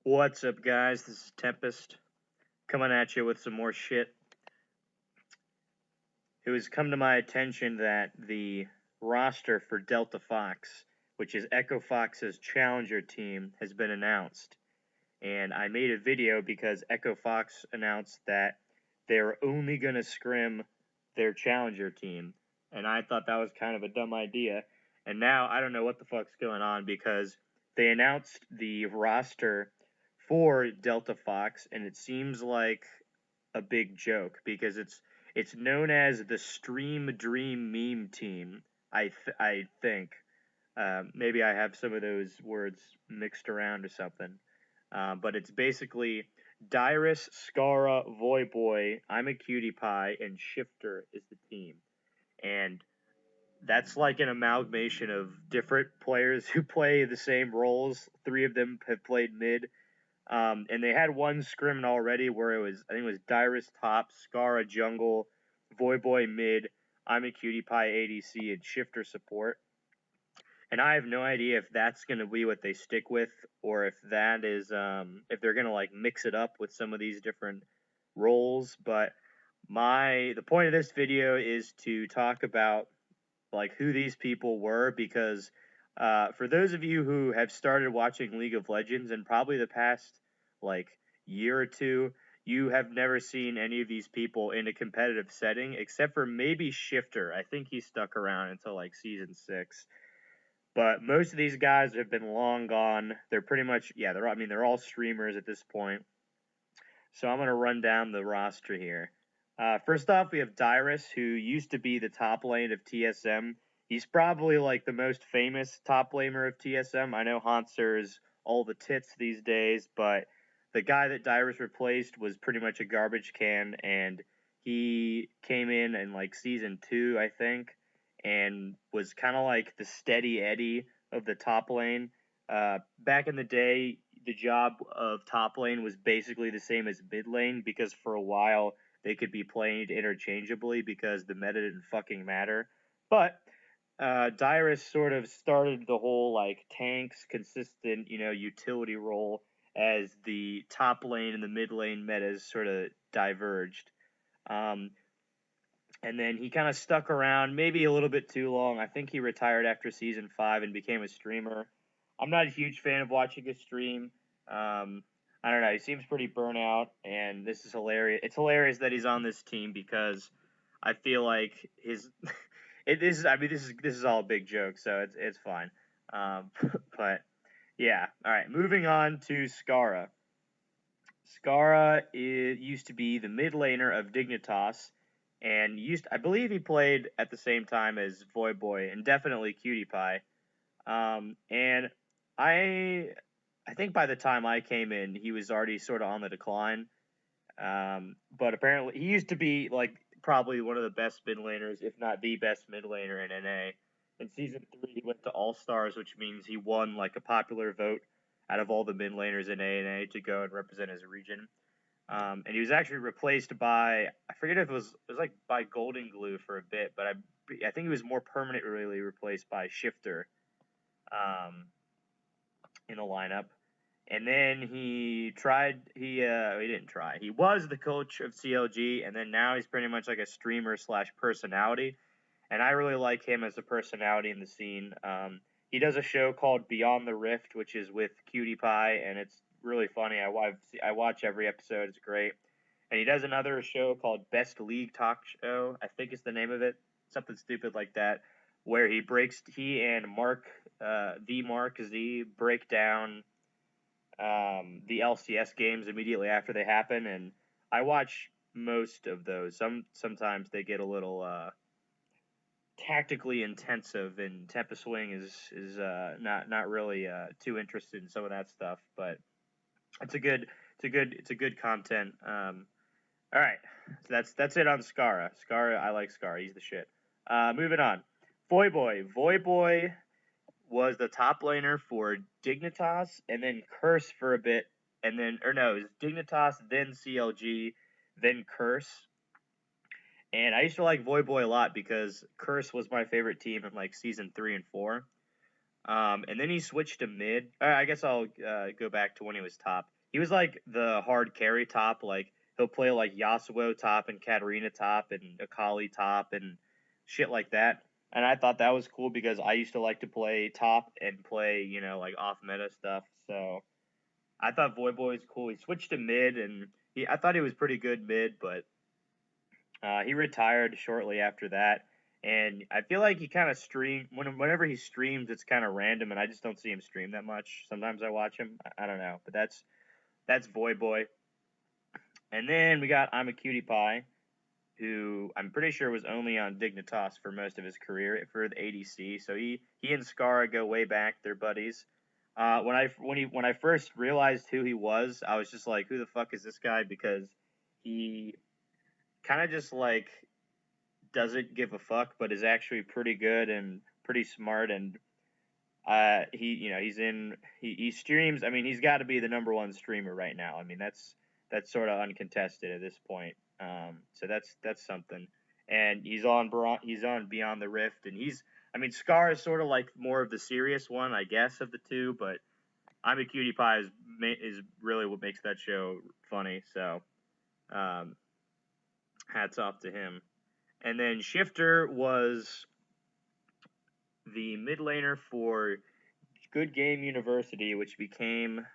What's up, guys? This is Tempest coming at you with some more shit. It has come to my attention that the roster for Delta Fox, which is Echo Fox's challenger team, has been announced. And I made a video because Echo Fox announced that they're only going to scrim their challenger team. And I thought that was kind of a dumb idea. And now I don't know what the fuck's going on because they announced the roster for Delta Fox, and it seems like a big joke because it's known as the Stream Dream Meme Team. I think maybe I have some of those words mixed around or something, but it's basically Dyrus, Scara, Voyboy, I'm a Cutie Pie, and Shifter is the team, and that's like an amalgamation of different players who play the same roles. Three of them have played mid. And they had one scrim already where I think it was Dyrus top, Scara jungle, Voyboy mid, I'm a Cutie Pie ADC, and Shifter support. And I have no idea if that's going to be what they stick with, or if that is if they're going to like mix it up with some of these different roles. But the point of this video is to talk about like who these people were, because for those of you who have started watching League of Legends in probably the past like year or two, you have never seen any of these people in a competitive setting except for maybe Shifter. I think he stuck around until like season 6. But most of these guys have been long gone. They're pretty much they're all streamers at this point. So I'm gonna run down the roster here. First off, we have Dyrus, who used to be the top lane of TSM. He's probably like the most famous top laner of TSM. I know Hansers all the tits these days, but the guy that Dyrus replaced was pretty much a garbage can, and he came in like season 2, I think, and was kind of like the steady Eddie of the top lane. Back in the day, the job of top lane was basically the same as mid lane because for a while they could be played interchangeably because the meta didn't fucking matter. But Dyrus sort of started the whole like tanks consistent, utility role as the top lane and the mid lane metas sort of diverged. And then he kind of stuck around maybe a little bit too long. I think he retired after season 5 and became a streamer. I'm not a huge fan of watching his stream. I don't know. He seems pretty burnout, and this is hilarious. It's hilarious that he's on this team because I feel like his this is all a big joke, so it's fine. But yeah, all right. Moving on to Scara. Scara used to be the mid laner of Dignitas, and I believe he played at the same time as Voyboy and definitely Cutie Pie. And I think by the time I came in, he was already sort of on the decline. But apparently, he used to be like probably one of the best mid laners, if not the best mid laner in NA. In season 3, he went to All Stars, which means he won like a popular vote out of all the mid laners in ANA to go and represent his region. And he was actually replaced by, I forget if it was like by Golden Glue for a bit, but I think he was more permanently replaced by Shifter in the lineup. And then he didn't try. He was the coach of CLG, and then now he's pretty much like a streamer / personality. And I really like him as a personality in the scene. He does a show called Beyond the Rift, which is with Cutie Pie, and it's really funny. I watch every episode. It's great. And he does another show called Best League Talk Show. I think is the name of it. Something stupid like that, where he and Mark Z break down the LCS games immediately after they happen, and I watch most of those. Sometimes they get a little tactically intensive, and Tempest Swing is not really too interested in some of that stuff, but it's a good content. All right, so that's it on Scara. I like Scara. He's the shit. Moving on, Voyboy was the top laner for Dignitas and then Curse for a bit, and then it was Dignitas, then CLG, then Curse. And I used to like Voyboy a lot because Curse was my favorite team in like season 3 and 4. And then he switched to mid. I guess I'll go back to when he was top. He was like the hard carry top. Like he'll play like Yasuo top and Katarina top and Akali top and shit like that. And I thought that was cool because I used to like to play top and play, like off meta stuff. So I thought Voyboy was cool. He switched to mid and I thought he was pretty good mid, but he retired shortly after that, and I feel like he kind of whenever he streams. It's kind of random, and I just don't see him stream that much. Sometimes I watch him. I don't know, but that's Voyboy. And then we got I'm a Cutie Pie, who I'm pretty sure was only on Dignitas for most of his career for the ADC. So he and Scarra go way back. They're buddies. When I first realized who he was, I was just like, who the fuck is this guy? Because he kind of just like doesn't give a fuck, but is actually pretty good and pretty smart. And he streams. I mean, he's got to be the number one streamer right now. I mean, that's sort of uncontested at this point. So that's something. And he's on Beyond the Rift, and I mean, Scar is sort of like more of the serious one, I guess, of the two. But I'm a Cutie Pie is really what makes that show funny. So, um, hats off to him. And then Shifter was the mid laner for Good Game University, which became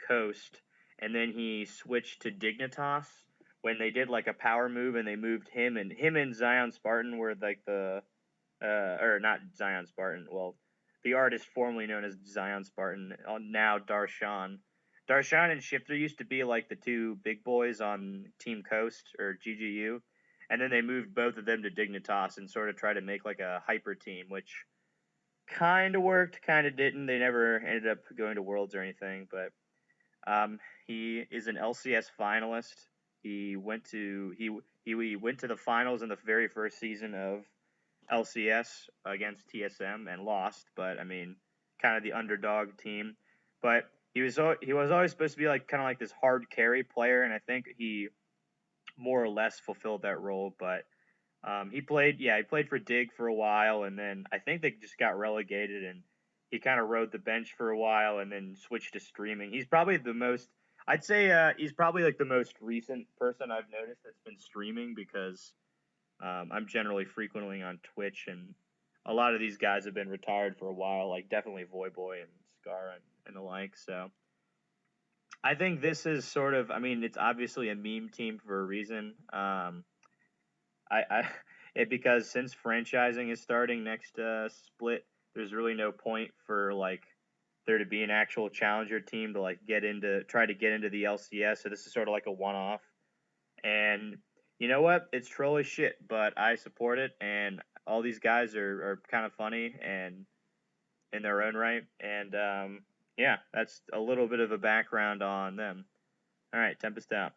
Coast, and then he switched to Dignitas when they did like a power move, and they moved him and Zion Spartan were like or not Zion Spartan. Well, the artist formerly known as Zion Spartan, now Darshan. Darshan and Shifter used to be like the two big boys on Team Coast or GGU, and then they moved both of them to Dignitas and sort of tried to make like a hyper team, which kind of worked, kind of didn't. They never ended up going to Worlds or anything, but he is an LCS finalist. He went to the finals in the very first season of LCS against TSM and lost, but I mean, kind of the underdog team. But he was always supposed to be like kind of like this hard carry player, and I think he more or less fulfilled that role. But he played for Dig for a while, and then I think they just got relegated, and he kind of rode the bench for a while, and then switched to streaming. I'd say he's probably like the most recent person I've noticed that's been streaming because I'm generally frequently on Twitch, and a lot of these guys have been retired for a while, like definitely Voyboy and Scar and the like. So I think this is sort of, I mean, it's obviously a meme team for a reason. I because since franchising is starting next split, there's really no point for like there to be an actual challenger team to like try to get into the LCS. So this is sort of like a one-off. And you know what? It's troll as shit, but I support it. And all these guys are kind of funny and in their own right. And yeah, that's a little bit of a background on them. All right, Tempest out.